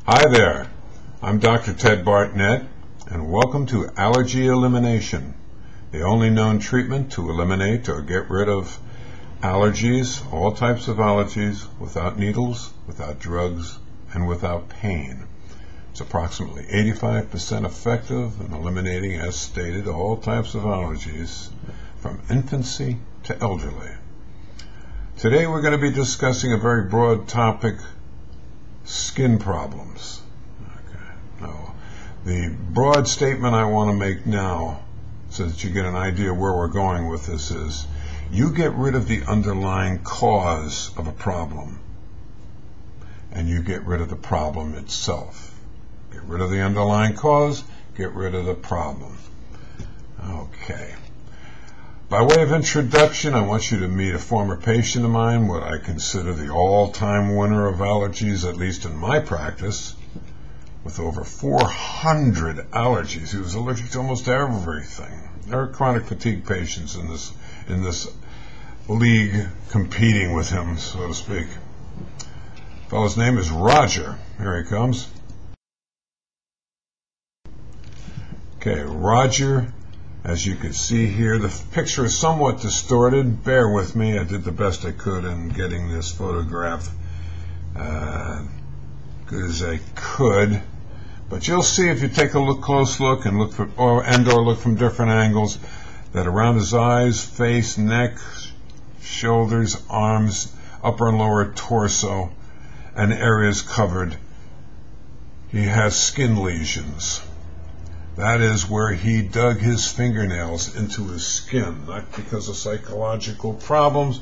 Hi there, I'm Dr. Ted Bartnett, and welcome to Allergy Elimination, the only known treatment to eliminate or get rid of allergies, all types of allergies, without needles, without drugs, and without pain. It's approximately 85% effective in eliminating, as stated, all types of allergies from infancy to elderly. Today we're going to be discussing a very broad topic: skin problems. Okay. Now, the broad statement I want to make now, so that you get an idea where we're going with this, is you get rid of the underlying cause of a problem, and you get rid of the problem itself. Get rid of the underlying cause, get rid of the problem. Okay. By way of introduction, I want you to meet a former patient of mine, what I consider the all-time winner of allergies, at least in my practice, with over 400 allergies. He was allergic to almost everything. There are chronic fatigue patients in this league competing with him, so to speak. The fellow's name is Roger. Here he comes. Okay, Roger. As you can see here, the picture is somewhat distorted. Bear with me. I did the best I could in getting this photograph good as I could. But you'll see if you take a close look and look from different angles, that around his eyes, face, neck, shoulders, arms, upper and lower torso, and areas covered, he has skin lesions. That is where he dug his fingernails into his skin, not because of psychological problems,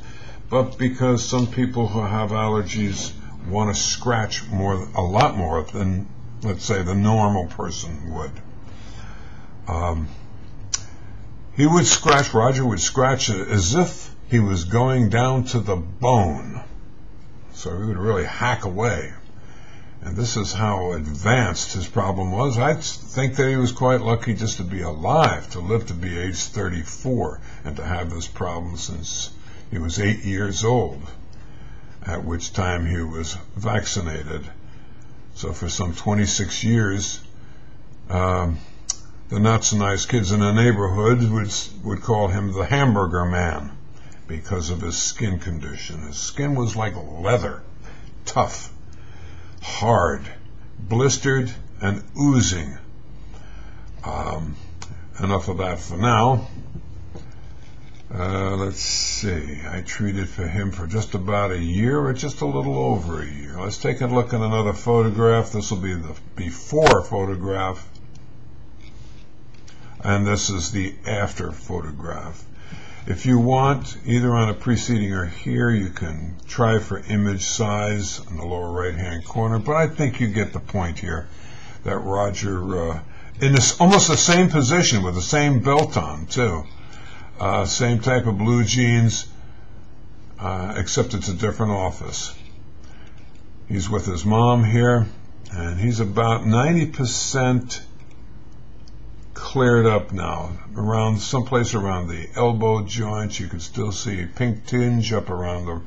but because some people who have allergies want to scratch a lot more than, let's say, the normal person would. Roger would scratch as if he was going down to the bone. So he would really hack away. And this is how advanced his problem was. I think that he was quite lucky just to be alive, to live to be age 34, and to have this problem since he was 8 years old, at which time he was vaccinated. So for some 26 years, the not-so-nice kids in the neighborhood would call him the hamburger man because of his skin condition. His skin was like leather, tough, hard, blistered, and oozing. Enough of that for now. Let's see. I treated for him for just about a year, or just a little over a year. Let's take a look at another photograph. This will be the before photograph, and this is the after photograph. If you want, either on a preceding or here, you can try for image size in the lower right-hand corner, but I think you get the point here, that Roger, in this almost the same position with the same belt on, too. Same type of blue jeans, except it's a different office. He's with his mom here, and he's about 90% cleared up now. Someplace around the elbow joints, you can still see a pink tinge up around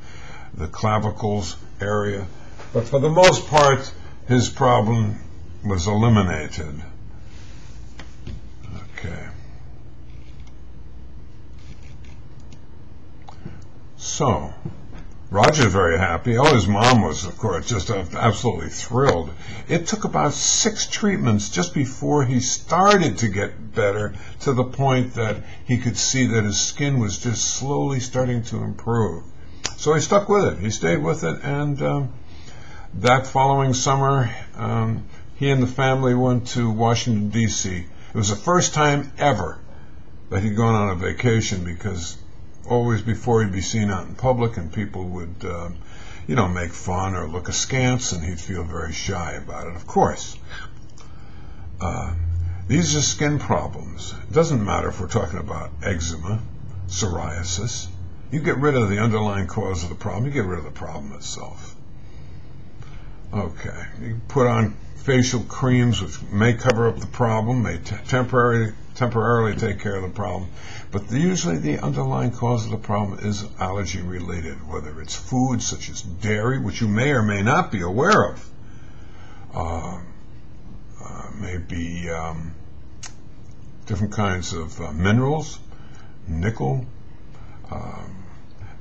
the clavicles area. But for the most part, his problem was eliminated. Okay. So, Roger's very happy. Oh, his mom was, of course, just absolutely thrilled. It took about 6 treatments just before he started to get better, to the point that he could see that his skin was just slowly starting to improve. So he stuck with it. He stayed with it, and that following summer, he and the family went to Washington, D.C. It was the first time ever that he'd gone on a vacation, because always before he'd be seen out in public and people would, make fun or look askance, and he'd feel very shy about it, of course. These are skin problems. It doesn't matter if we're talking about eczema, psoriasis. You get rid of the underlying cause of the problem, you get rid of the problem itself. Okay, you put on facial creams which may cover up the problem, may temporarily take care of the problem, but usually the underlying cause of the problem is allergy related, whether it's food such as dairy, which you may or may not be aware of, maybe different kinds of minerals, nickel,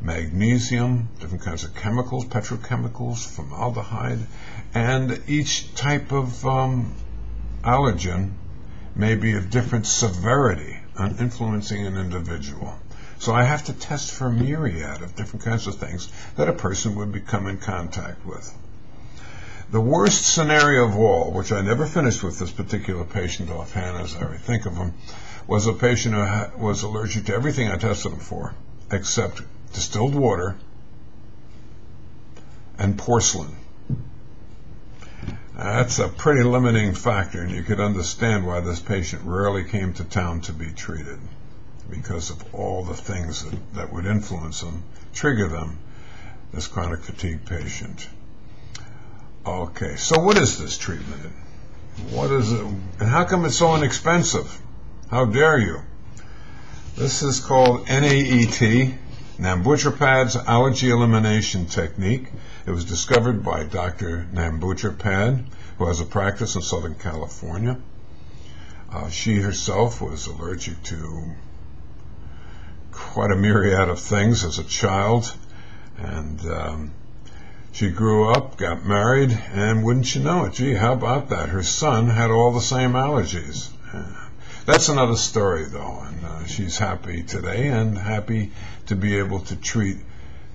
magnesium, different kinds of chemicals, petrochemicals, formaldehyde, and each type of allergen may be of different severity on influencing an individual. So I have to test for a myriad of different kinds of things that a person would become in contact with. The worst scenario of all, which I never finished with this particular patient offhand as I think of him, was a patient who was allergic to everything I tested him for, except distilled water and porcelain. That's a pretty limiting factor, and you could understand why this patient rarely came to town to be treated, because of all the things that would influence them, trigger them, this chronic fatigue patient. Okay, so what is this treatment? What is it, and how come it's so inexpensive? How dare you? This is called NAET, Nambutrapád's allergy elimination technique. It was discovered by Dr. Nambutrapád, who has a practice in Southern California. She herself was allergic to quite a myriad of things as a child, and she grew up, got married, and wouldn't you know it, gee, how about that? Her son had all the same allergies. That's another story, though, and she's happy today and happy to be able to treat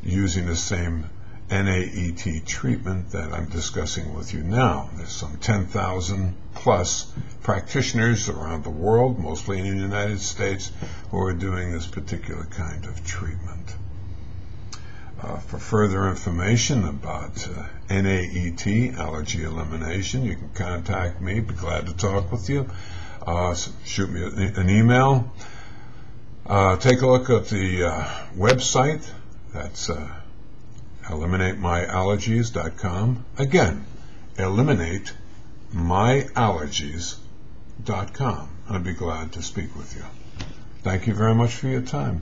using the same NAET treatment that I'm discussing with you now. There's some 10,000 plus practitioners around the world, mostly in the United States, who are doing this particular kind of treatment. For further information about NAET, allergy elimination, you can contact me. Be glad to talk with you. Shoot me an email. Take a look at the website. That's eliminatemyallergies.com. Again, eliminatemyallergies.com. I'd be glad to speak with you. Thank you very much for your time.